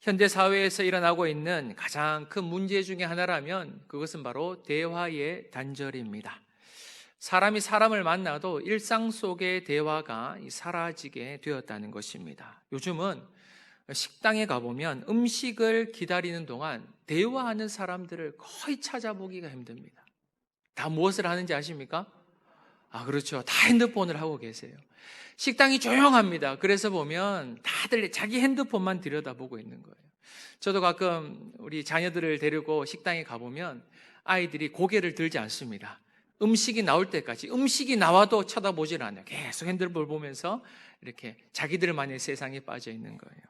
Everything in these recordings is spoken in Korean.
현대 사회에서 일어나고 있는 가장 큰 문제 중에 하나라면 그것은 바로 대화의 단절입니다. 사람이 사람을 만나도 일상 속의 대화가 사라지게 되었다는 것입니다. 요즘은 식당에 가보면 음식을 기다리는 동안 대화하는 사람들을 거의 찾아보기가 힘듭니다. 다 무엇을 하는지 아십니까? 그렇죠. 다 핸드폰을 하고 계세요. 식당이 조용합니다. 그래서 보면 다들 자기 핸드폰만 들여다보고 있는 거예요. 저도 가끔 우리 자녀들을 데리고 식당에 가보면 아이들이 고개를 들지 않습니다. 음식이 나올 때까지, 음식이 나와도 쳐다보질 않아요. 계속 핸드폰을 보면서 이렇게 자기들만의 세상에 빠져 있는 거예요.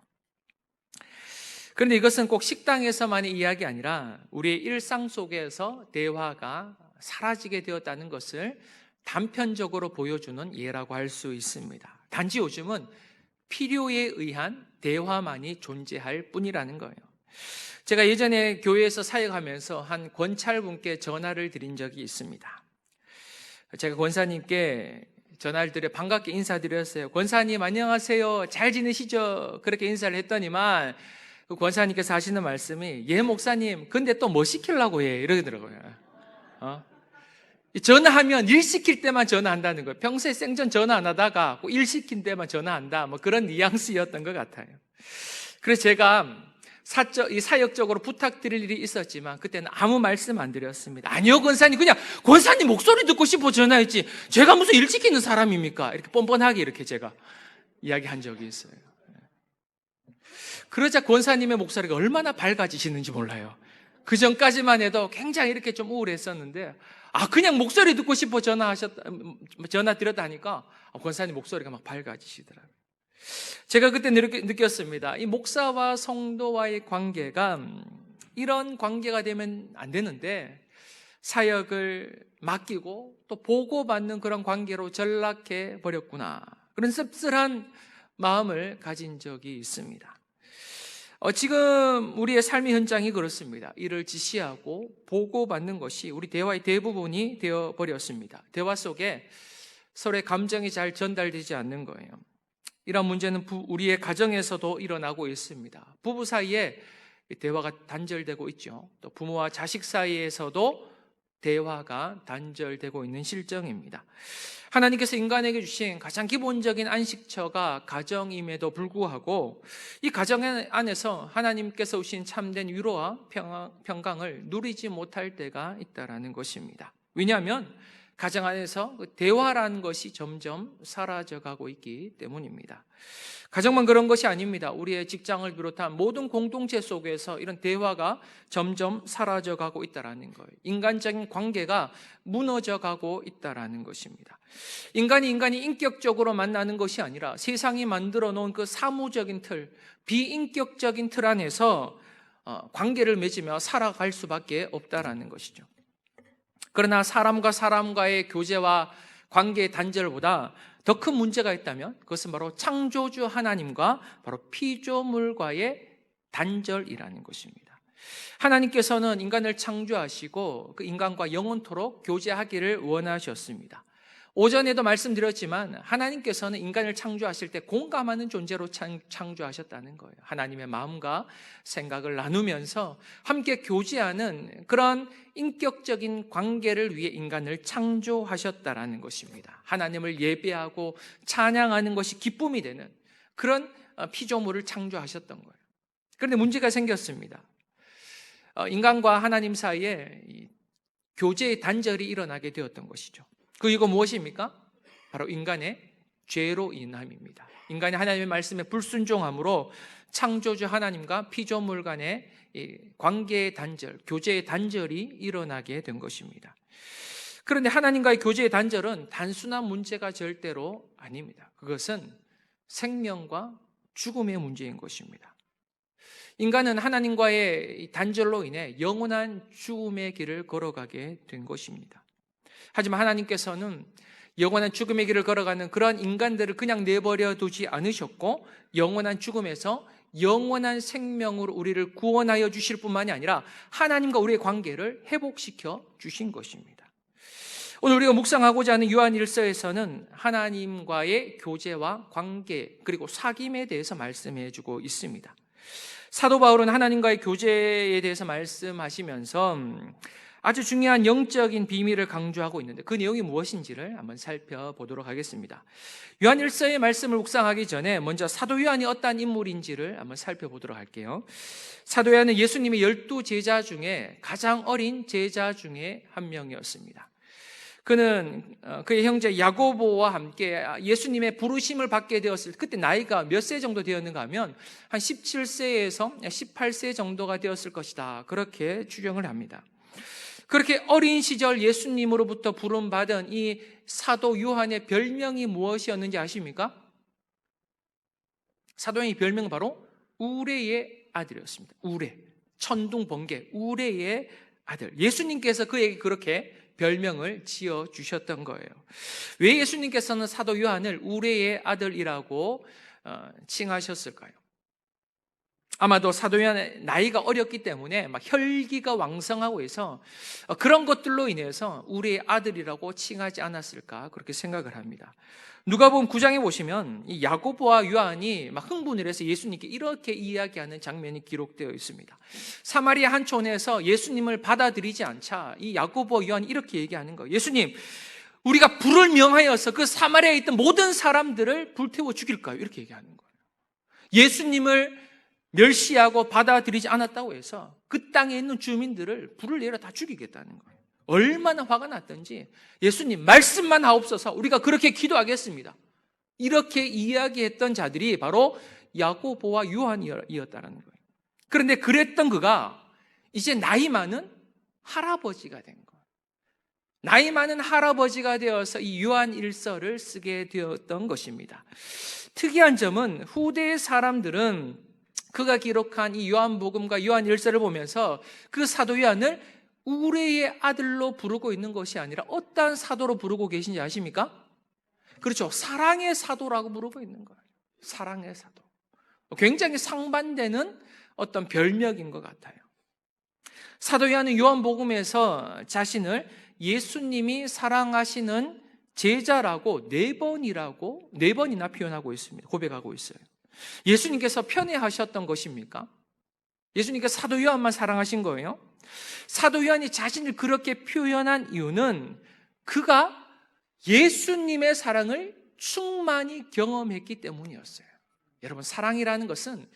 그런데 이것은 꼭 식당에서만의 이야기 아니라 우리의 일상 속에서 대화가 사라지게 되었다는 것을 단편적으로 보여주는 예라고 할 수 있습니다. 단지 요즘은 필요에 의한 대화만이 존재할 뿐이라는 거예요. 제가 예전에 교회에서 사역하면서 한 권찰분께 전화를 드린 적이 있습니다. 제가 권사님께 전화를 드려 반갑게 인사드렸어요. 권사님 안녕하세요. 잘 지내시죠? 그렇게 인사를 했더니만 그 권사님께서 하시는 말씀이 예 목사님 근데 또 뭐 시키려고 해 이러더라고요. 전화하면 일 시킬 때만 전화한다는 거예요. 평소에 생전 전화 안 하다가 일 시킨 때만 전화한다. 뭐 그런 뉘앙스였던 것 같아요. 그래서 제가 사역적으로 부탁드릴 일이 있었지만 그때는 아무 말씀 안 드렸습니다. 아니요 권사님 그냥 권사님 목소리 듣고 싶어 전화했지 제가 무슨 일 시키는 사람입니까? 이렇게 뻔뻔하게 이렇게 제가 이야기한 적이 있어요. 그러자 권사님의 목소리가 얼마나 밝아지시는지 몰라요. 그 전까지만 해도 굉장히 이렇게 좀 우울했었는데 그냥 목소리 듣고 싶어 전화 드렸다 하니까 권사님 목소리가 막 밝아지시더라고요. 제가 그때 이렇게 느꼈습니다. 이 목사와 성도와의 관계가 이런 관계가 되면 안 되는데 사역을 맡기고 또 보고받는 그런 관계로 전락해 버렸구나. 그런 씁쓸한 마음을 가진 적이 있습니다. 지금 우리의 삶의 현장이 그렇습니다. 이를 지시하고 보고받는 것이 우리 대화의 대부분이 되어버렸습니다. 대화 속에 서로의 감정이 잘 전달되지 않는 거예요. 이런 문제는 우리의 가정에서도 일어나고 있습니다. 부부 사이에 대화가 단절되고 있죠. 또 부모와 자식 사이에서도 대화가 단절되고 있는 실정입니다. 하나님께서 인간에게 주신 가장 기본적인 안식처가 가정임에도 불구하고 이 가정 안에서 하나님께서 주신 참된 위로와 평강을 누리지 못할 때가 있다는 것입니다. 왜냐하면 가정 안에서 대화라는 것이 점점 사라져가고 있기 때문입니다. 가정만 그런 것이 아닙니다. 우리의 직장을 비롯한 모든 공동체 속에서 이런 대화가 점점 사라져가고 있다는 거예요. 인간적인 관계가 무너져가고 있다는 것입니다. 인간이 인격적으로 만나는 것이 아니라 세상이 만들어 놓은 그 사무적인 틀, 비인격적인 틀 안에서 관계를 맺으며 살아갈 수밖에 없다는 것이죠. 그러나 사람과 사람과의 교제와 관계의 단절보다 더 큰 문제가 있다면 그것은 바로 창조주 하나님과 바로 피조물과의 단절이라는 것입니다. 하나님께서는 인간을 창조하시고 그 인간과 영원토록 교제하기를 원하셨습니다. 오전에도 말씀드렸지만 하나님께서는 인간을 창조하실 때 공감하는 존재로 창조하셨다는 거예요. 하나님의 마음과 생각을 나누면서 함께 교제하는 그런 인격적인 관계를 위해 인간을 창조하셨다는 것입니다. 하나님을 예배하고 찬양하는 것이 기쁨이 되는 그런 피조물을 창조하셨던 거예요. 그런데 문제가 생겼습니다. 인간과 하나님 사이에 교제의 단절이 일어나게 되었던 것이죠. 그 이유가 무엇입니까? 바로 인간의 죄로 인함입니다. 인간이 하나님의 말씀에 불순종함으로 창조주 하나님과 피조물 간의 관계의 단절, 교제의 단절이 일어나게 된 것입니다. 그런데 하나님과의 교제의 단절은 단순한 문제가 절대로 아닙니다. 그것은 생명과 죽음의 문제인 것입니다. 인간은 하나님과의 단절로 인해 영원한 죽음의 길을 걸어가게 된 것입니다. 하지만 하나님께서는 영원한 죽음의 길을 걸어가는 그러한 인간들을 그냥 내버려 두지 않으셨고 영원한 죽음에서 영원한 생명으로 우리를 구원하여 주실 뿐만이 아니라 하나님과 우리의 관계를 회복시켜 주신 것입니다. 오늘 우리가 묵상하고자 하는 요한일서에서는 하나님과의 교제와 관계 그리고 사귐에 대해서 말씀해 주고 있습니다. 사도 바울은 하나님과의 교제에 대해서 말씀하시면서 아주 중요한 영적인 비밀을 강조하고 있는데 그 내용이 무엇인지를 한번 살펴보도록 하겠습니다. 요한일서의 말씀을 묵상하기 전에 먼저 사도 요한이 어떠한 인물인지를 한번 살펴보도록 할게요. 사도 요한은 예수님의 12 제자 중에 가장 어린 제자 중에 한 명이었습니다. 그는 그의 형제 야고보와 함께 예수님의 부르심을 받게 되었을 때 그때 나이가 몇 세 정도 되었는가 하면 한 17세에서 18세 정도가 되었을 것이다, 그렇게 추정을 합니다. 그렇게 어린 시절 예수님으로부터 부름받은 이 사도 요한의 별명이 무엇이었는지 아십니까? 사도 요한의 별명은 바로 우레의 아들이었습니다. 우레, 천둥 번개, 우레의 아들. 예수님께서 그에게 그렇게 별명을 지어주셨던 거예요. 왜 예수님께서는 사도 요한을 우레의 아들이라고 칭하셨을까요? 아마도 사도 요한의 나이가 어렸기 때문에 막 혈기가 왕성하고 해서 그런 것들로 인해서 우리의 아들이라고 칭하지 않았을까, 그렇게 생각을 합니다. 누가복음 9장에 보시면 이 야고보와 요한이 막 흥분을 해서 예수님께 이렇게 이야기하는 장면이 기록되어 있습니다. 사마리아 한 촌에서 예수님을 받아들이지 않자 이 야고보와 요한이 이렇게 얘기하는 거예요. 예수님, 우리가 불을 명하여서 그 사마리아에 있던 모든 사람들을 불태워 죽일까요? 이렇게 얘기하는 거예요. 예수님을 멸시하고 받아들이지 않았다고 해서 그 땅에 있는 주민들을 불을 내려 다 죽이겠다는 거예요. 얼마나 화가 났던지, 예수님 말씀만 하옵소서, 우리가 그렇게 기도하겠습니다, 이렇게 이야기했던 자들이 바로 야고보와 요한이었다는 거예요. 그런데 그랬던 그가 이제 나이 많은 할아버지가 된 거예요. 나이 많은 할아버지가 되어서 이 요한일서를 쓰게 되었던 것입니다. 특이한 점은 후대의 사람들은 그가 기록한 이 요한복음과 요한일서를 보면서 그 사도 요한을 우레의 아들로 부르고 있는 것이 아니라 어떠한 사도로 부르고 계신지 아십니까? 그렇죠. 사랑의 사도라고 부르고 있는 거예요. 사랑의 사도. 굉장히 상반되는 어떤 별명인 것 같아요. 사도 요한은 요한복음에서 자신을 예수님이 사랑하시는 제자라고 4번이나 표현하고 있습니다. 고백하고 있어요. 예수님께서 편애하셨던 것입니까? 예수님께서 사도 요한만 사랑하신 거예요? 사도 요한이 자신을 그렇게 표현한 이유는 그가 예수님의 사랑을 충만히 경험했기 때문이었어요. 여러분, 사랑이라는 것은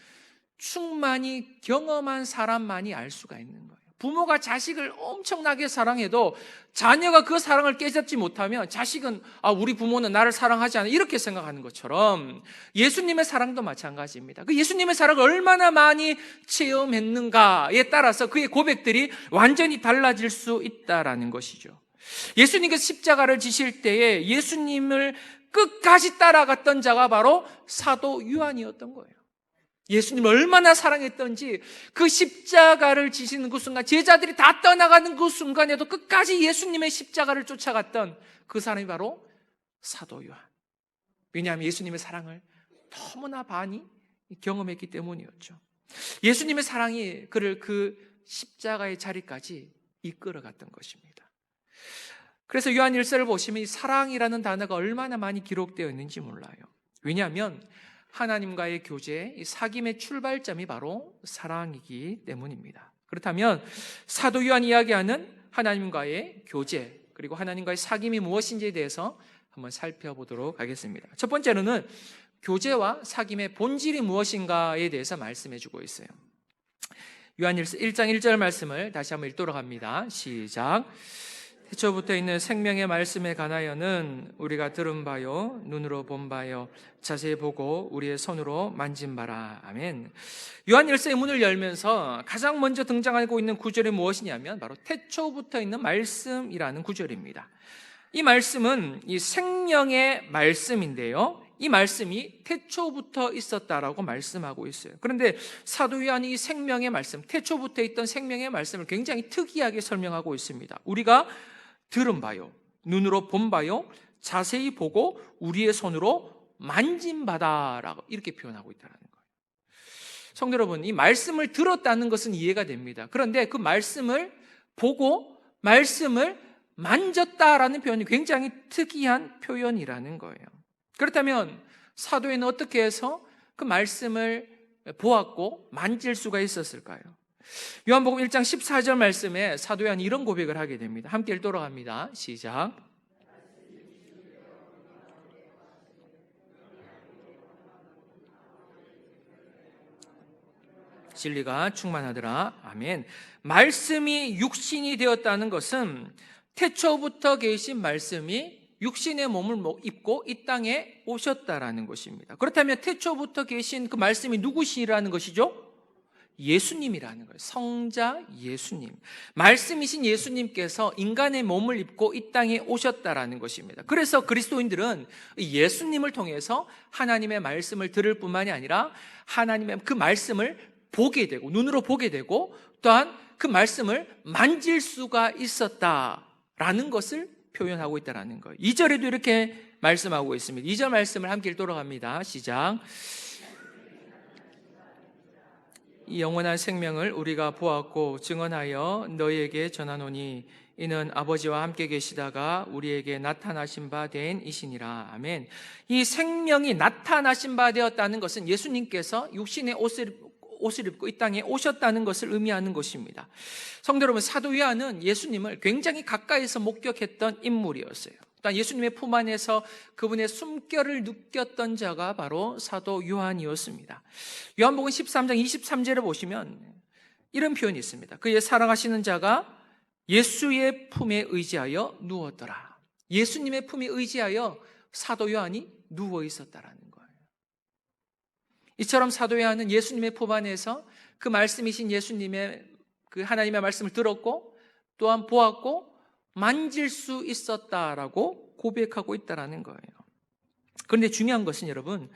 충만히 경험한 사람만이 알 수가 있는 거예요. 부모가 자식을 엄청나게 사랑해도 자녀가 그 사랑을 깨닫지 못하면 자식은 우리 부모는 나를 사랑하지 않아, 이렇게 생각하는 것처럼 예수님의 사랑도 마찬가지입니다. 그 예수님의 사랑을 얼마나 많이 체험했는가에 따라서 그의 고백들이 완전히 달라질 수 있다라는 것이죠. 예수님께서 십자가를 지실 때에 예수님을 끝까지 따라갔던 자가 바로 사도 요한이었던 거예요. 예수님을 얼마나 사랑했던지 그 십자가를 지시는 그 순간, 제자들이 다 떠나가는 그 순간에도 끝까지 예수님의 십자가를 쫓아갔던 그 사람이 바로 사도 요한. 왜냐하면 예수님의 사랑을 너무나 많이 경험했기 때문이었죠. 예수님의 사랑이 그를 그 십자가의 자리까지 이끌어갔던 것입니다. 그래서 요한일서를 보시면 이 사랑이라는 단어가 얼마나 많이 기록되어 있는지 몰라요. 왜냐하면 하나님과의 교제, 이 사귐의 출발점이 바로 사랑이기 때문입니다. 그렇다면 사도 요한이 이야기하는 하나님과의 교제, 그리고 하나님과의 사귐이 무엇인지에 대해서 한번 살펴보도록 하겠습니다. 첫 번째로는 교제와 사귐의 본질이 무엇인가에 대해서 말씀해 주고 있어요. 요한일서 1장 1절 말씀을 다시 한번 읽도록 합니다. 시작. 태초부터 있는 생명의 말씀에 관하여는 우리가 들은 바요, 눈으로 본 바요, 자세히 보고 우리의 손으로 만진 바라. 아멘. 요한일서의 문을 열면서 가장 먼저 등장하고 있는 구절이 무엇이냐면 바로 태초부터 있는 말씀이라는 구절입니다. 이 말씀은 이 생명의 말씀인데요, 이 말씀이 태초부터 있었다라고 말씀하고 있어요. 그런데 사도 요한이 이 생명의 말씀, 태초부터 있던 생명의 말씀을 굉장히 특이하게 설명하고 있습니다. 우리가 들은 바요, 눈으로 본 바요, 자세히 보고 우리의 손으로 만진 바다라고 이렇게 표현하고 있다는 거예요. 성도 여러분, 이 말씀을 들었다는 것은 이해가 됩니다. 그런데 그 말씀을 보고 말씀을 만졌다라는 표현이 굉장히 특이한 표현이라는 거예요. 그렇다면 사도에는 어떻게 해서 그 말씀을 보았고 만질 수가 있었을까요? 요한복음 1장 14절 말씀에 사도 요한이 이런 고백을 하게 됩니다. 함께 읽도록 합니다. 시작. 진리가 충만하더라. 아멘. 말씀이 육신이 되었다는 것은 태초부터 계신 말씀이 육신의 몸을 입고 이 땅에 오셨다라는 것입니다. 그렇다면 태초부터 계신 그 말씀이 누구시라는 것이죠? 예수님이라는 거예요. 성자 예수님. 말씀이신 예수님께서 인간의 몸을 입고 이 땅에 오셨다라는 것입니다. 그래서 그리스도인들은 예수님을 통해서 하나님의 말씀을 들을 뿐만이 아니라 하나님의 그 말씀을 보게 되고, 눈으로 보게 되고, 또한 그 말씀을 만질 수가 있었다라는 것을 표현하고 있다는 거예요. 2절에도 이렇게 말씀하고 있습니다. 2절 말씀을 함께 읽도록 합니다. 시작. 이 영원한 생명을 우리가 보았고 증언하여 너희에게 전하노니 이는 아버지와 함께 계시다가 우리에게 나타나신 바 된 이시니라. 아멘. 이 생명이 나타나신 바 되었다는 것은 예수님께서 육신의 옷을 입고 이 땅에 오셨다는 것을 의미하는 것입니다. 성도 여러분, 사도 요한은 예수님을 굉장히 가까이서 목격했던 인물이었어요. 또한 예수님의 품 안에서 그분의 숨결을 느꼈던 자가 바로 사도 요한이었습니다. 요한복음 13장 23절에 보시면 이런 표현이 있습니다. 그의 사랑하시는 자가 예수의 품에 의지하여 누웠더라. 예수님의 품에 의지하여 사도 요한이 누워 있었다라는 거예요. 이처럼 사도 요한은 예수님의 품 안에서 그 말씀이신 예수님의 그 하나님의 말씀을 들었고 또한 보았고 만질 수 있었다라고 고백하고 있다라는 거예요. 그런데 중요한 것은 여러분,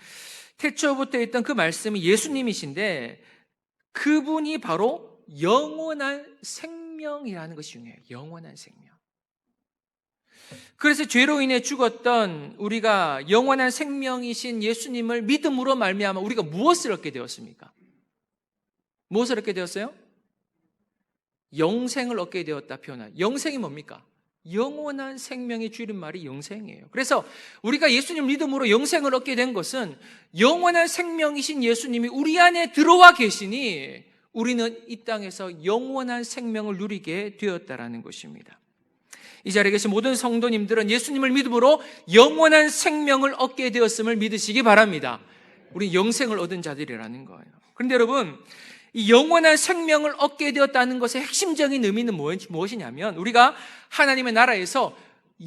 태초부터 있던 그 말씀이 예수님이신데 그분이 바로 영원한 생명이라는 것이 중요해요. 영원한 생명. 그래서 죄로 인해 죽었던 우리가 영원한 생명이신 예수님을 믿음으로 말미암아 우리가 무엇을 얻게 되었습니까? 무엇을 얻게 되었어요? 영생을 얻게 되었다 표현한. 영생이 뭡니까? 영원한 생명의 줄임말이 영생이에요. 그래서 우리가 예수님 믿음으로 영생을 얻게 된 것은 영원한 생명이신 예수님이 우리 안에 들어와 계시니 우리는 이 땅에서 영원한 생명을 누리게 되었다라는 것입니다. 이 자리에 계신 모든 성도님들은 예수님을 믿음으로 영원한 생명을 얻게 되었음을 믿으시기 바랍니다. 우리 영생을 얻은 자들이라는 거예요. 그런데 여러분, 이 영원한 생명을 얻게 되었다는 것의 핵심적인 의미는 무엇이냐면 우리가 하나님의 나라에서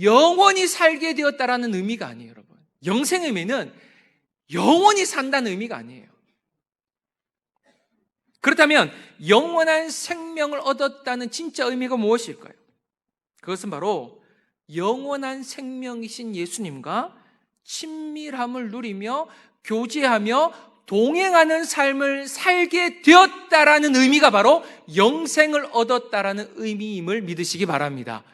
영원히 살게 되었다라는 의미가 아니에요, 여러분. 영생의 의미는 영원히 산다는 의미가 아니에요. 그렇다면 영원한 생명을 얻었다는 진짜 의미가 무엇일까요? 그것은 바로 영원한 생명이신 예수님과 친밀함을 누리며 교제하며 동행하는 삶을 살게 되었다라는 의미가 바로 영생을 얻었다라는 의미임을 믿으시기 바랍니다.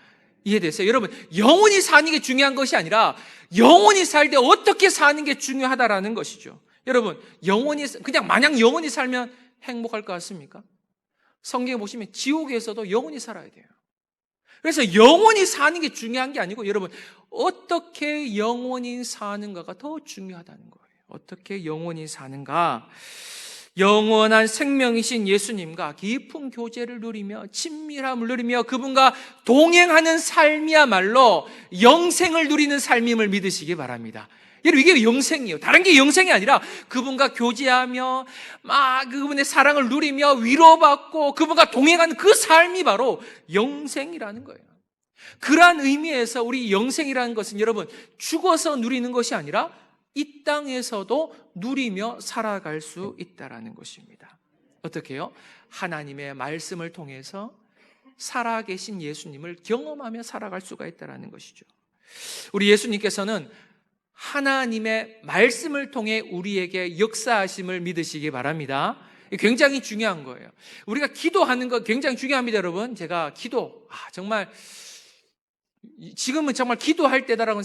이해됐어요? 여러분, 영원히 사는 게 중요한 것이 아니라 영원히 살 때 어떻게 사는 게 중요하다라는 것이죠. 여러분, 그냥 마냥 영원히 살면 행복할 것 같습니까? 성경에 보시면 지옥에서도 영원히 살아야 돼요. 그래서 영원히 사는 게 중요한 게 아니고 여러분, 어떻게 영원히 사는가가 더 중요하다는 거예요. 어떻게 영원히 사는가? 영원한 생명이신 예수님과 깊은 교제를 누리며 친밀함을 누리며 그분과 동행하는 삶이야말로 영생을 누리는 삶임을 믿으시기 바랍니다. 여러분, 이게 영생이에요. 다른 게 영생이 아니라 그분과 교제하며 막 그분의 사랑을 누리며 위로받고 그분과 동행하는 그 삶이 바로 영생이라는 거예요. 그러한 의미에서 우리 영생이라는 것은 여러분, 죽어서 누리는 것이 아니라 이 땅에서도 누리며 살아갈 수 있다는 것입니다. 어떻게 해요? 하나님의 말씀을 통해서 살아계신 예수님을 경험하며 살아갈 수가 있다는 것이죠. 우리 예수님께서는 하나님의 말씀을 통해 우리에게 역사하심을 믿으시기 바랍니다. 굉장히 중요한 거예요. 우리가 기도하는 거 굉장히 중요합니다, 여러분. 제가 정말 지금은 정말 기도할 때다라는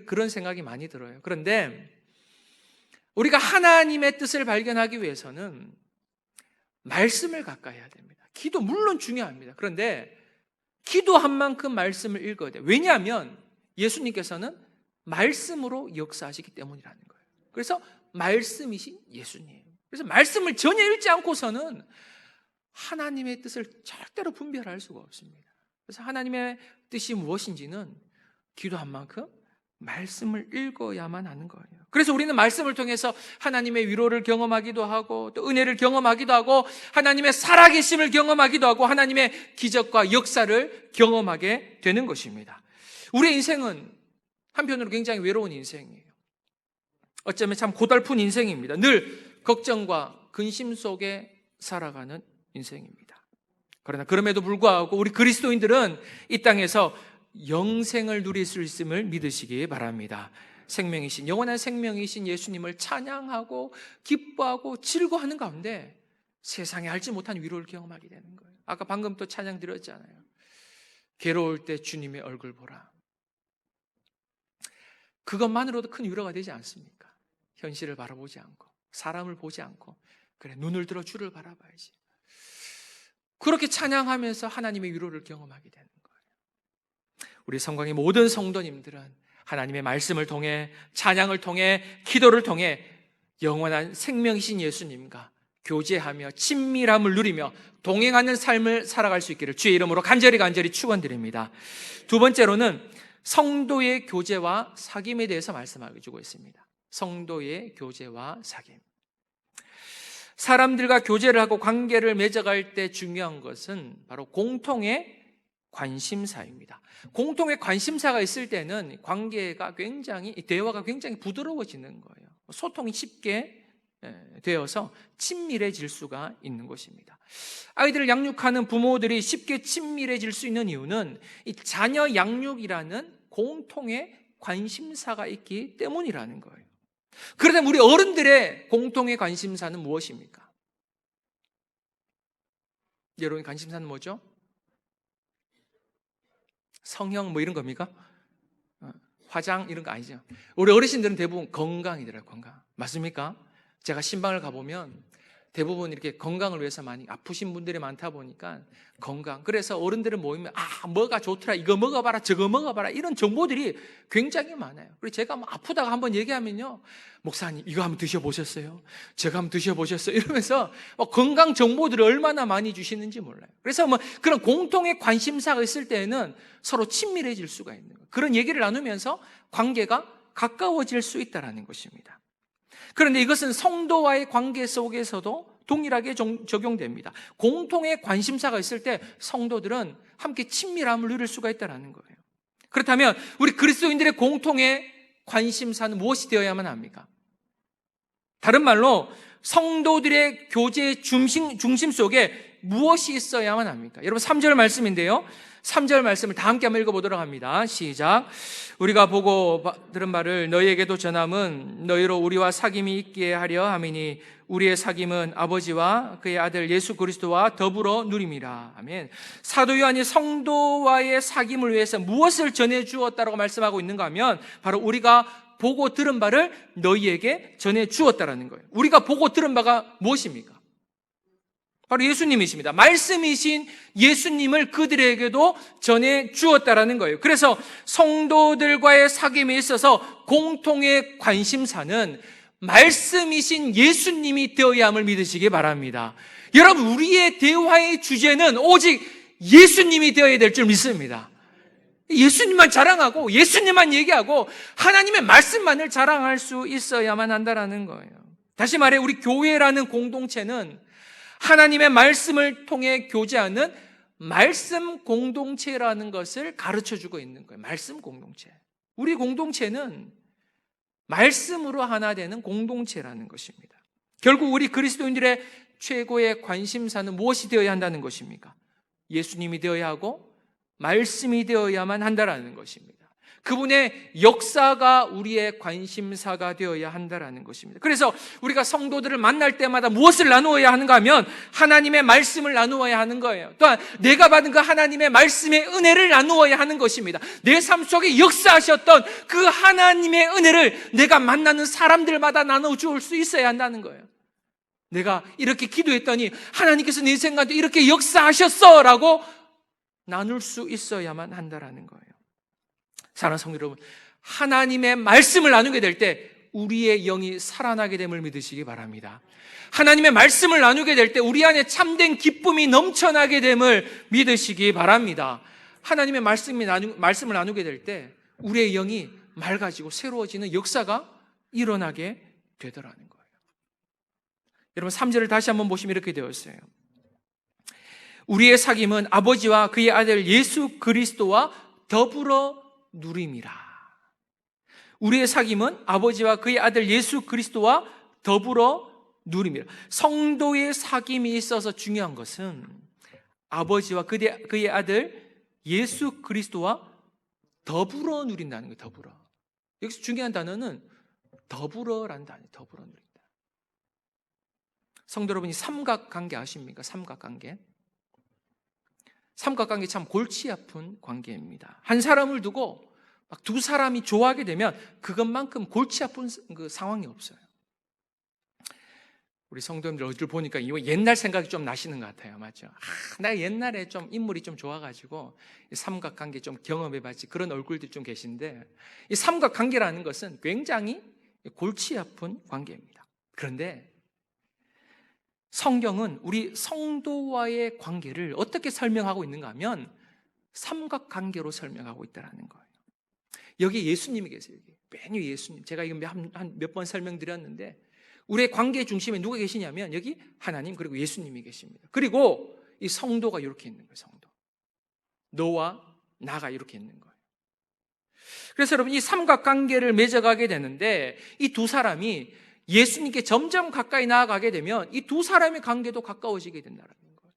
그런 생각이 많이 들어요. 그런데 우리가 하나님의 뜻을 발견하기 위해서는 말씀을 가까이 해야 됩니다. 기도 물론 중요합니다. 그런데 기도한 만큼 말씀을 읽어야 돼요. 왜냐하면 예수님께서는 말씀으로 역사하시기 때문이라는 거예요. 그래서 말씀이신 예수님. 그래서 말씀을 전혀 읽지 않고서는 하나님의 뜻을 절대로 분별할 수가 없습니다. 그래서 하나님의 뜻이 무엇인지는 기도한 만큼 말씀을 읽어야만 하는 거예요. 그래서 우리는 말씀을 통해서 하나님의 위로를 경험하기도 하고 또 은혜를 경험하기도 하고 하나님의 살아계심을 경험하기도 하고 하나님의 기적과 역사를 경험하게 되는 것입니다. 우리의 인생은 한편으로 굉장히 외로운 인생이에요. 어쩌면 참 고달픈 인생입니다. 늘 걱정과 근심 속에 살아가는 인생입니다. 그러나 그럼에도 불구하고 우리 그리스도인들은 이 땅에서 영생을 누릴 수 있음을 믿으시기 바랍니다. 생명이신, 영원한 생명이신 예수님을 찬양하고 기뻐하고 즐거워하는 가운데 세상에 알지 못한 위로를 경험하게 되는 거예요. 아까 방금 또 찬양 드렸잖아요. 괴로울 때 주님의 얼굴 보라. 그것만으로도 큰 위로가 되지 않습니까? 현실을 바라보지 않고 사람을 보지 않고 그래 눈을 들어 주를 바라봐야지. 그렇게 찬양하면서 하나님의 위로를 경험하게 되는 거예요. 우리 성광의 모든 성도님들은 하나님의 말씀을 통해 찬양을 통해 기도를 통해 영원한 생명이신 예수님과 교제하며 친밀함을 누리며 동행하는 삶을 살아갈 수 있기를 주의 이름으로 간절히 축원드립니다. 두 번째로는 성도의 교제와 사귐에 대해서 말씀해주고 있습니다. 성도의 교제와 사귐. 사람들과 교제를 하고 관계를 맺어갈 때 중요한 것은 바로 공통의 관심사입니다. 공통의 관심사가 있을 때는 관계가 대화가 굉장히 부드러워지는 거예요. 소통이 쉽게 되어서 친밀해질 수가 있는 것입니다. 아이들을 양육하는 부모들이 쉽게 친밀해질 수 있는 이유는 이 자녀 양육이라는 공통의 관심사가 있기 때문이라는 거예요. 그러면 우리 어른들의 공통의 관심사는 무엇입니까? 여러분의 관심사는 뭐죠? 성형 뭐 이런 겁니까? 화장 이런 거 아니죠. 우리 어르신들은 대부분 건강이더라고요. 건강. 맞습니까? 제가 신방을 가보면 대부분 이렇게 건강을 위해서 많이 아프신 분들이 많다 보니까 건강. 그래서 어른들은 모이면 뭐가 좋더라, 이거 먹어봐라, 저거 먹어봐라 이런 정보들이 굉장히 많아요. 그리고 제가 뭐 아프다가 한번 얘기하면요, 목사님 이거 한번 드셔보셨어요? 제가 한번 드셔보셨어요? 이러면서 건강 정보들을 얼마나 많이 주시는지 몰라요. 그래서 뭐 그런 공통의 관심사가 있을 때는 서로 친밀해질 수가 있는 거예요. 그런 얘기를 나누면서 관계가 가까워질 수 있다는 것입니다. 그런데 이것은 성도와의 관계 속에서도 동일하게 적용됩니다. 공통의 관심사가 있을 때 성도들은 함께 친밀함을 누릴 수가 있다는 거예요. 그렇다면 우리 그리스도인들의 공통의 관심사는 무엇이 되어야만 합니까? 다른 말로 성도들의 교제의 중심 속에 무엇이 있어야만 합니까? 여러분 3절 말씀인데요, 3절 말씀을 다 함께 한번 읽어보도록 합니다. 시작. 우리가 보고 들은 말을 너희에게도 전함은 너희로 우리와 사귐이 있게 하려 함이니 우리의 사귐은 아버지와 그의 아들 예수 그리스도와 더불어 누림이라. 아멘. 사도 요한이 성도와의 사귐을 위해서 무엇을 전해주었다라고 말씀하고 있는가 하면 바로 우리가 보고 들은 바를 너희에게 전해주었다라는 거예요. 우리가 보고 들은 바가 무엇입니까? 바로 예수님이십니다. 말씀이신 예수님을 그들에게도 전해 주었다라는 거예요. 그래서 성도들과의 사귐에 있어서 공통의 관심사는 말씀이신 예수님이 되어야 함을 믿으시기 바랍니다. 여러분, 우리의 대화의 주제는 오직 예수님이 되어야 될 줄 믿습니다. 예수님만 자랑하고 예수님만 얘기하고 하나님의 말씀만을 자랑할 수 있어야만 한다라는 거예요. 다시 말해 우리 교회라는 공동체는 하나님의 말씀을 통해 교제하는 말씀 공동체라는 것을 가르쳐주고 있는 거예요. 말씀 공동체. 우리 공동체는 말씀으로 하나 되는 공동체라는 것입니다. 결국 우리 그리스도인들의 최고의 관심사는 무엇이 되어야 한다는 것입니까? 예수님이 되어야 하고 말씀이 되어야만 한다는 것입니다. 그분의 역사가 우리의 관심사가 되어야 한다는 것입니다. 그래서 우리가 성도들을 만날 때마다 무엇을 나누어야 하는가 하면 하나님의 말씀을 나누어야 하는 거예요. 또한 내가 받은 그 하나님의 말씀의 은혜를 나누어야 하는 것입니다. 내 삶 속에 역사하셨던 그 하나님의 은혜를 내가 만나는 사람들마다 나눠줄 수 있어야 한다는 거예요. 내가 이렇게 기도했더니 하나님께서 내 인생 가운데 이렇게 역사하셨어 라고 나눌 수 있어야만 한다는 거예요. 사랑하는 성도 여러분, 하나님의 말씀을 나누게 될 때 우리의 영이 살아나게 됨을 믿으시기 바랍니다. 하나님의 말씀을 나누게 될 때 우리 안에 참된 기쁨이 넘쳐나게 됨을 믿으시기 바랍니다. 하나님의 말씀을 나누게 될 때 우리의 영이 맑아지고 새로워지는 역사가 일어나게 되더라는 거예요. 여러분 3절을 다시 한번 보시면 이렇게 되어 있어요. 우리의 사귐은 아버지와 그의 아들 예수 그리스도와 더불어 누림이라. 우리의 사귐은 아버지와 그의 아들 예수 그리스도와 더불어 누림이라. 성도의 사귐이 있어서 중요한 것은 아버지와 그의 아들 예수 그리스도와 더불어 누린다는 거예요. 더불어. 여기서 중요한 단어는 더불어라는 단어예요. 더불어 누린다. 성도 여러분이 삼각관계 아십니까? 삼각관계. 삼각관계 참 골치 아픈 관계입니다. 한 사람을 두고 막 두 사람이 좋아하게 되면 그것만큼 골치 아픈 그 상황이 없어요. 우리 성도님들 얼굴 보니까 이거 옛날 생각이 좀 나시는 것 같아요. 맞죠? 나 옛날에 좀 인물이 좀 좋아가지고 삼각관계 좀 경험해봤지 그런 얼굴들 좀 계신데 이 삼각관계라는 것은 굉장히 골치 아픈 관계입니다. 그런데 성경은 우리 성도와의 관계를 어떻게 설명하고 있는가 하면 삼각관계로 설명하고 있다는 거예요. 여기 예수님이 계세요. 맨 위에 예수님. 제가 이거 한 몇 번 설명드렸는데 우리의 관계 중심에 누가 계시냐면 여기 하나님 그리고 예수님이 계십니다. 그리고 이 성도가 이렇게 있는 거예요. 성도. 너와 나가 이렇게 있는 거예요. 그래서 여러분 이 삼각관계를 맺어가게 되는데 이 두 사람이 예수님께 점점 가까이 나아가게 되면 이 두 사람의 관계도 가까워지게 된다는 거예요.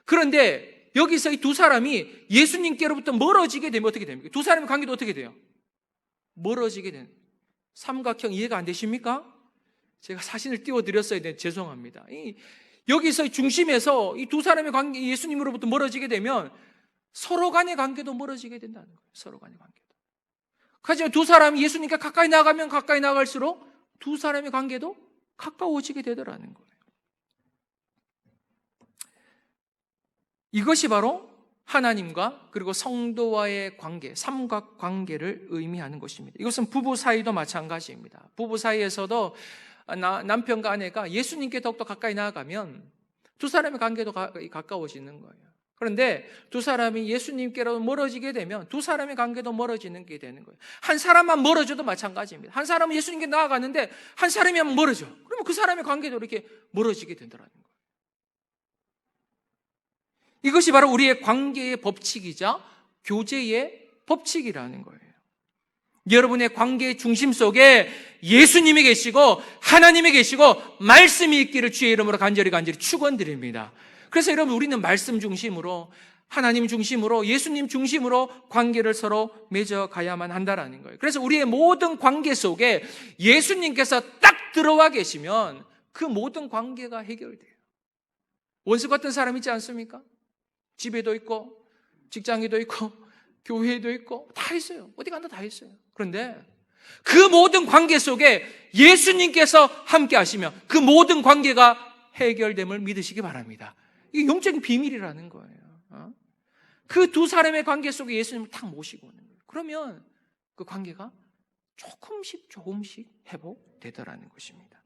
그런데 여기서 이 두 사람이 예수님께로부터 멀어지게 되면 어떻게 됩니까? 두 사람의 관계도 어떻게 돼요? 멀어지게 되는 삼각형 이해가 안 되십니까? 제가 사진을 띄워드렸어야 되는데 죄송합니다. 여기서 중심에서 이 두 사람의 관계 예수님으로부터 멀어지게 되면 서로 간의 관계도 멀어지게 된다는 거예요. 서로 간의 관계도. 하지만 두 사람이 예수님께 가까이 나가면 가까이 나갈수록 두 사람의 관계도 가까워지게 되더라는 거예요. 이것이 바로 하나님과 그리고 성도와의 관계, 삼각관계를 의미하는 것입니다. 이것은 부부 사이도 마찬가지입니다. 부부 사이에서도 남편과 아내가 예수님께 더욱더 가까이 나아가면 두 사람의 관계도 가까워지는 거예요. 그런데 두 사람이 예수님께로 멀어지게 되면 두 사람의 관계도 멀어지는 게 되는 거예요. 한 사람만 멀어져도 마찬가지입니다. 한 사람은 예수님께 나아가는데 한 사람이 하면 멀어져. 그러면 그 사람의 관계도 이렇게 멀어지게 된다는 거예요. 이것이 바로 우리의 관계의 법칙이자 교제의 법칙이라는 거예요. 여러분의 관계의 중심 속에 예수님이 계시고 하나님이 계시고 말씀이 있기를 주의 이름으로 간절히 축원드립니다. 그래서 여러분 우리는 말씀 중심으로 하나님 중심으로 예수님 중심으로 관계를 서로 맺어가야만 한다라는 거예요. 그래서 우리의 모든 관계 속에 예수님께서 딱 들어와 계시면 그 모든 관계가 해결돼요. 원수 같은 사람 있지 않습니까? 집에도 있고 직장에도 있고 교회에도 있고 다 있어요. 어디 간다 다 있어요. 그런데 그 모든 관계 속에 예수님께서 함께 하시면 그 모든 관계가 해결됨을 믿으시기 바랍니다. 이게 영적인 비밀이라는 거예요. 그 두 사람의 관계 속에 예수님을 탁 모시고 오는 거예요. 그러면 그 관계가 조금씩 회복되더라는 것입니다.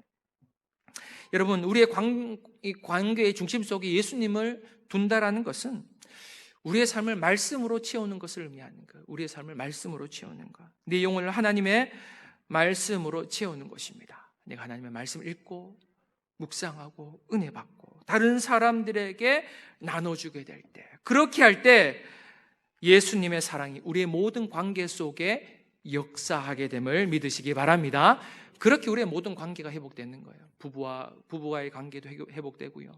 여러분 우리의 관계의 중심 속에 예수님을 둔다라는 것은 우리의 삶을 말씀으로 채우는 것을 의미하는 거예요. 우리의 삶을 말씀으로 채우는 것. 내 영혼을 하나님의 말씀으로 채우는 것입니다. 내가 하나님의 말씀을 읽고 묵상하고 은혜 받고 다른 사람들에게 나눠주게 될 때, 그렇게 할 때 예수님의 사랑이 우리의 모든 관계 속에 역사하게 됨을 믿으시기 바랍니다. 그렇게 우리의 모든 관계가 회복되는 거예요. 부부와의 관계도 회복되고요.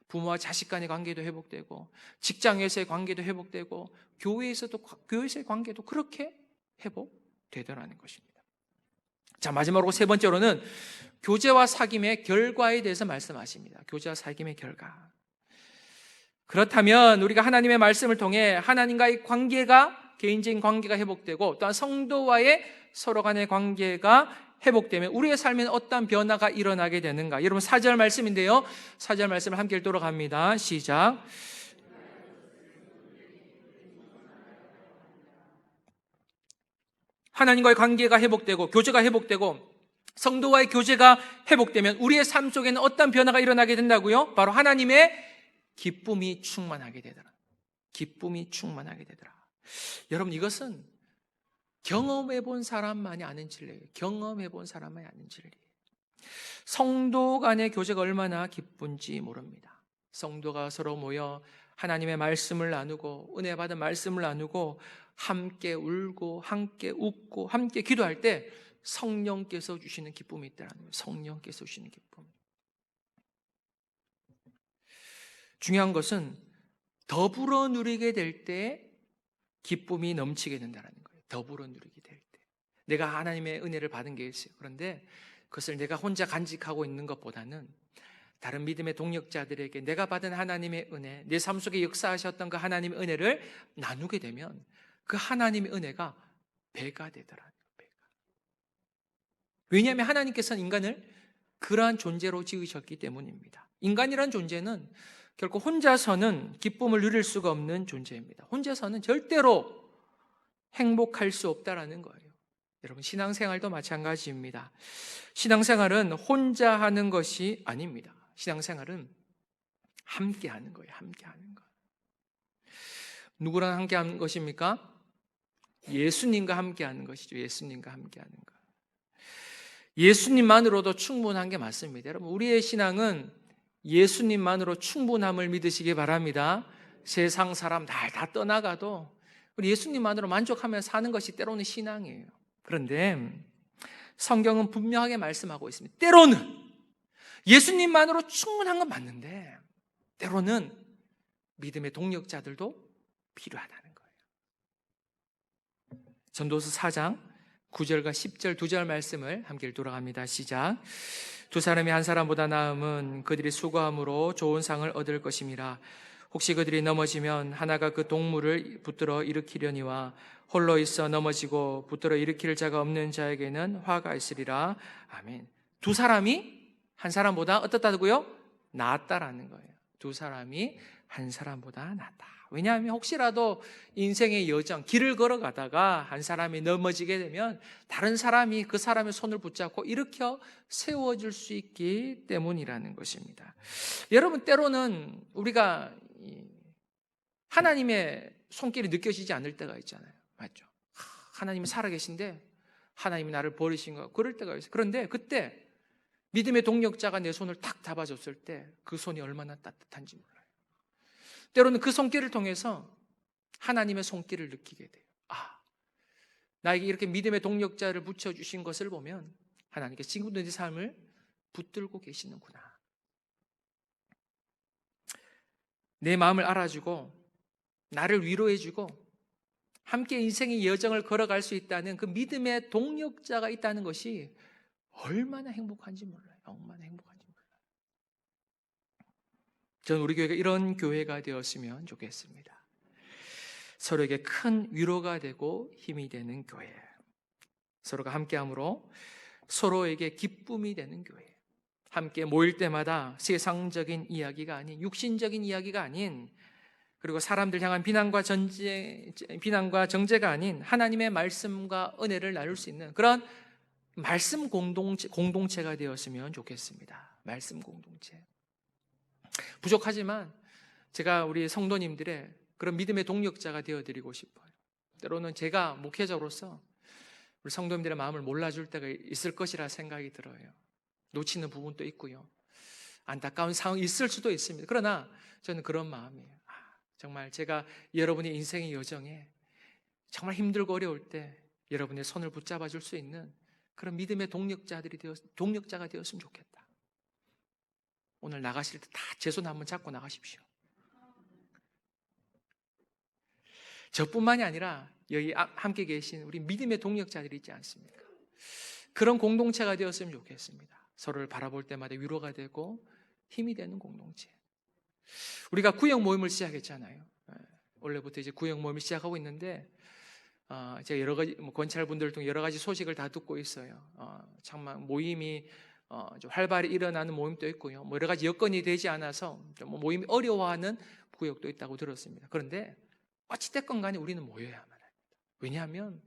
부모와 자식 간의 관계도 회복되고 직장에서의 관계도 회복되고 교회에서의 관계도 그렇게 회복되더라는 것입니다. 자, 마지막으로 세 번째로는 교제와 사귐의 결과에 대해서 말씀하십니다. 교제와 사귐의 결과. 그렇다면 우리가 하나님의 말씀을 통해 하나님과의 관계가 개인적인 관계가 회복되고 또한 성도와의 서로 간의 관계가 회복되면 우리의 삶에는 어떤 변화가 일어나게 되는가? 여러분 4절 말씀인데요. 4절 말씀을 함께 읽도록 합니다. 시작. 하나님과의 관계가 회복되고 교제가 회복되고 성도와의 교제가 회복되면 우리의 삶 속에는 어떤 변화가 일어나게 된다고요? 바로 하나님의 기쁨이 충만하게 되더라. 기쁨이 충만하게 되더라. 여러분, 이것은 경험해 본 사람만이 아는 진리예요. 경험해 본 사람만이 아는 진리예요. 성도 간의 교제가 얼마나 기쁜지 모릅니다. 성도가 서로 모여 하나님의 말씀을 나누고 은혜 받은 말씀을 나누고 함께 울고 함께 웃고 함께 기도할 때 성령께서 주시는 기쁨이 있다는 거예요. 성령께서 주시는 기쁨. 중요한 것은 더불어 누리게 될 때 기쁨이 넘치게 된다는 거예요. 더불어 누리게 될 때. 내가 하나님의 은혜를 받은 게 있어요. 그런데 그것을 내가 혼자 간직하고 있는 것보다는 다른 믿음의 동력자들에게 내가 받은 하나님의 은혜, 내 삶 속에 역사하셨던 그 하나님의 은혜를 나누게 되면 그 하나님의 은혜가 배가 되더라고요. 배가. 왜냐하면 하나님께서는 인간을 그러한 존재로 지으셨기 때문입니다. 인간이란 존재는 결코 혼자서는 기쁨을 누릴 수가 없는 존재입니다. 혼자서는 절대로 행복할 수 없다라는 거예요. 여러분, 신앙생활도 마찬가지입니다. 신앙생활은 혼자 하는 것이 아닙니다. 신앙생활은 함께 하는 거예요. 함께 하는 거. 누구랑 함께 하는 것입니까? 예수님과 함께 하는 것이죠. 예수님과 함께 하는 거. 예수님만으로도 충분한 게 맞습니다. 여러분, 우리의 신앙은 예수님만으로 충분함을 믿으시기 바랍니다. 세상 사람 다 떠나가도 우리 예수님만으로 만족하면서 사는 것이 때로는 신앙이에요. 그런데 성경은 분명하게 말씀하고 있습니다. 때로는 예수님만으로 충분한 건 맞는데 때로는 믿음의 동력자들도 필요하다는 거예요. 전도서 4장 9절과 10절 2절 말씀을 함께 돌아갑니다. 시작. 두 사람이 한 사람보다 나음은 그들이 수고함으로 좋은 상을 얻을 것임이라. 혹시 그들이 넘어지면 하나가 그 동물을 붙들어 일으키려니와 홀로 있어 넘어지고 붙들어 일으킬 자가 없는 자에게는 화가 있으리라. 아멘. 두 사람이 한 사람보다 어떻다고요? 낫다라는 거예요. 두 사람이 한 사람보다 낫다. 왜냐하면 혹시라도 인생의 여정, 길을 걸어가다가 한 사람이 넘어지게 되면 다른 사람이 그 사람의 손을 붙잡고 일으켜 세워줄 수 있기 때문이라는 것입니다. 여러분, 때로는 우리가 하나님의 손길이 느껴지지 않을 때가 있잖아요. 맞죠? 하나님이 살아계신데 하나님이 나를 버리신 거, 그럴 때가 있어요. 그런데 그때 믿음의 동력자가 내 손을 탁 잡아줬을 때 그 손이 얼마나 따뜻한지 몰라요. 때로는 그 손길을 통해서 하나님의 손길을 느끼게 돼요. 나에게 이렇게 믿음의 동력자를 붙여주신 것을 보면 하나님께서 지금도 내 삶을 붙들고 계시는구나. 내 마음을 알아주고 나를 위로해주고 함께 인생의 여정을 걸어갈 수 있다는 그 믿음의 동력자가 있다는 것이 얼마나 행복한지 몰라요. 얼마나 행복한지 몰라요. 저는 우리 교회가 이런 교회가 되었으면 좋겠습니다. 서로에게 큰 위로가 되고 힘이 되는 교회, 서로가 함께함으로 서로에게 기쁨이 되는 교회, 함께 모일 때마다 세상적인 이야기가 아닌, 육신적인 이야기가 아닌, 그리고 사람들 향한 비난과 정죄가 아닌 하나님의 말씀과 은혜를 나눌 수 있는 그런 말씀 공동체가 되었으면 좋겠습니다. 말씀 공동체. 부족하지만 제가 우리 성도님들의 그런 믿음의 동력자가 되어드리고 싶어요. 때로는 제가 목회자로서 우리 성도님들의 마음을 몰라줄 때가 있을 것이라 생각이 들어요. 놓치는 부분도 있고요. 안타까운 상황이 있을 수도 있습니다. 그러나 저는 그런 마음이에요. 정말 제가 여러분의 인생의 여정에 정말 힘들고 어려울 때 여러분의 손을 붙잡아 줄 수 있는 그런 믿음의 동력자가 되었으면 좋겠다. 오늘 나가실 때 다 제 손 한번 잡고 나가십시오. 저뿐만이 아니라 여기 함께 계신 우리 믿음의 동력자들이 있지 않습니까? 그런 공동체가 되었으면 좋겠습니다. 서로를 바라볼 때마다 위로가 되고 힘이 되는 공동체. 우리가 구역 모임을 시작했잖아요. 원래부터 이제 구역 모임을 시작하고 있는데 제가 여러 가지 권찰분들 통해 여러 가지 소식을 다 듣고 있어요. 정말 모임이 좀 활발히 일어나는 모임도 있고요. 여러 가지 여건이 되지 않아서 좀 모임이 어려워하는 구역도 있다고 들었습니다. 그런데 어찌됐건 간에 우리는 모여야만 합니다. 왜냐하면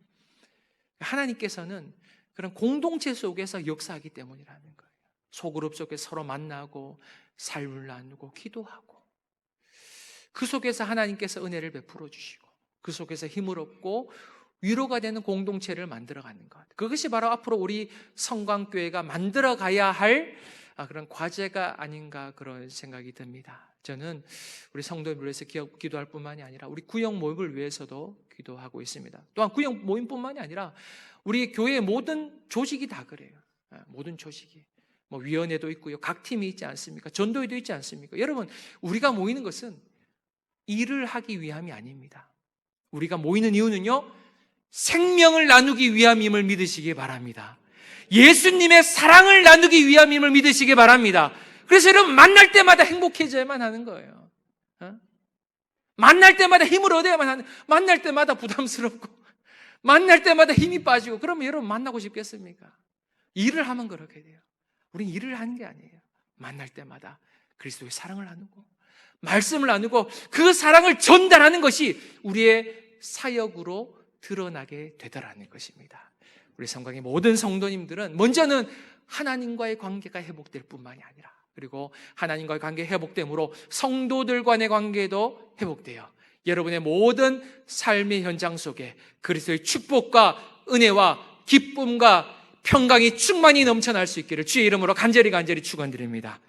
하나님께서는 그런 공동체 속에서 역사하기 때문이라는 거예요. 소그룹 속에서 서로 만나고 삶을 나누고 기도하고 그 속에서 하나님께서 은혜를 베풀어 주시고 그 속에서 힘을 얻고 위로가 되는 공동체를 만들어가는 것. 그것이 바로 앞으로 우리 성광교회가 만들어가야 할 그런 과제가 아닌가 그런 생각이 듭니다. 저는 우리 성도를 위해서 기도할 뿐만이 아니라 우리 구역 모임을 위해서도 기도하고 있습니다. 또한 구역 모임뿐만이 아니라 우리 교회의 모든 조직이 다 그래요. 모든 조직이. 뭐 위원회도 있고요. 각 팀이 있지 않습니까? 전도회도 있지 않습니까? 여러분, 우리가 모이는 것은 일을 하기 위함이 아닙니다. 우리가 모이는 이유는요, 생명을 나누기 위함임을 믿으시기 바랍니다. 예수님의 사랑을 나누기 위함임을 믿으시기 바랍니다. 그래서 여러분 만날 때마다 행복해져야만 하는 거예요. 만날 때마다 힘을 얻어야만 하는, 만날 때마다 부담스럽고 만날 때마다 힘이 빠지고 그러면 여러분 만나고 싶겠습니까? 일을 하면 그렇게 돼요. 우린 일을 하는 게 아니에요. 만날 때마다 그리스도의 사랑을 나누고 말씀을 나누고 그 사랑을 전달하는 것이 우리의 사역으로 드러나게 되더라는 것입니다. 우리 성강의 모든 성도님들은 먼저는 하나님과의 관계가 회복될 뿐만이 아니라 그리고 하나님과의 관계 회복됨으로 성도들 간의 관계도 회복돼요. 여러분의 모든 삶의 현장 속에 그리스도의 축복과 은혜와 기쁨과 평강이 충만히 넘쳐날 수 있기를 주의 이름으로 간절히 축원드립니다.